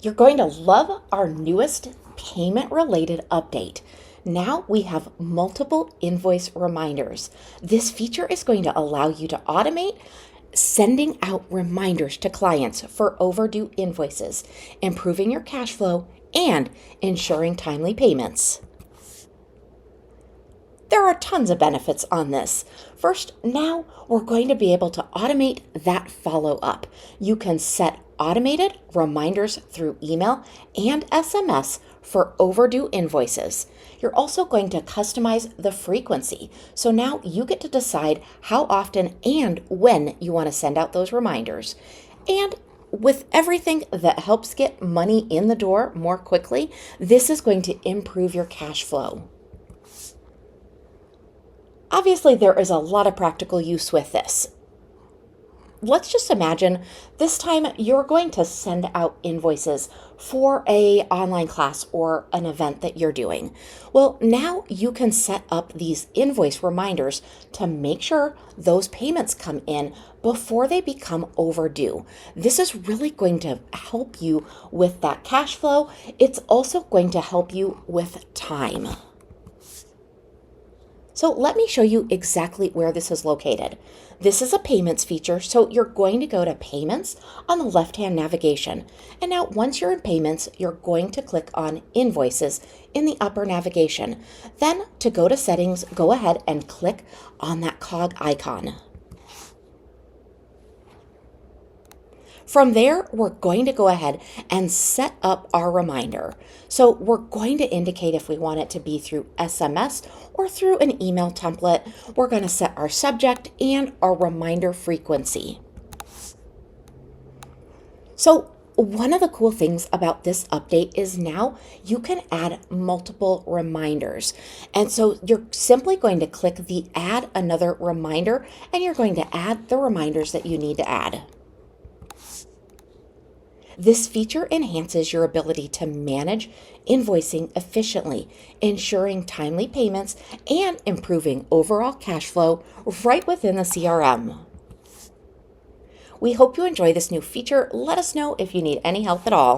You're going to love our newest payment-related update. Now we have multiple invoice reminders. This feature is going to allow you to automate sending out reminders to clients for overdue invoices, improving your cash flow, and ensuring timely payments. There are tons of benefits on this. First, now we're going to be able to automate that follow up. You can set automated reminders through email and SMS for overdue invoices. You're also going to customize the frequency. So now you get to decide how often and when you want to send out those reminders. And with everything that helps get money in the door more quickly, this is going to improve your cash flow. Obviously, there is a lot of practical use with this. Let's just imagine this time you're going to send out invoices for an online class or an event that you're doing. Well, now you can set up these invoice reminders to make sure those payments come in before they become overdue. This is really going to help you with that cash flow. It's also going to help you with time. So let me show you exactly where this is located. This is a payments feature, so you're going to go to payments on the left-hand navigation. And now once you're in payments, you're going to click on invoices in the upper navigation. Then to go to settings, go ahead and click on that cog icon. From there, we're going to go ahead and set up our reminder. So we're going to indicate if we want it to be through SMS or through an email template. We're going to set our subject and our reminder frequency. So one of the cool things about this update is now you can add multiple reminders. And so you're simply going to click the add another reminder, and you're going to add the reminders that you need to add. This feature enhances your ability to manage invoicing efficiently, ensuring timely payments and improving overall cash flow right within the CRM. We hope you enjoy this new feature. Let us know if you need any help at all.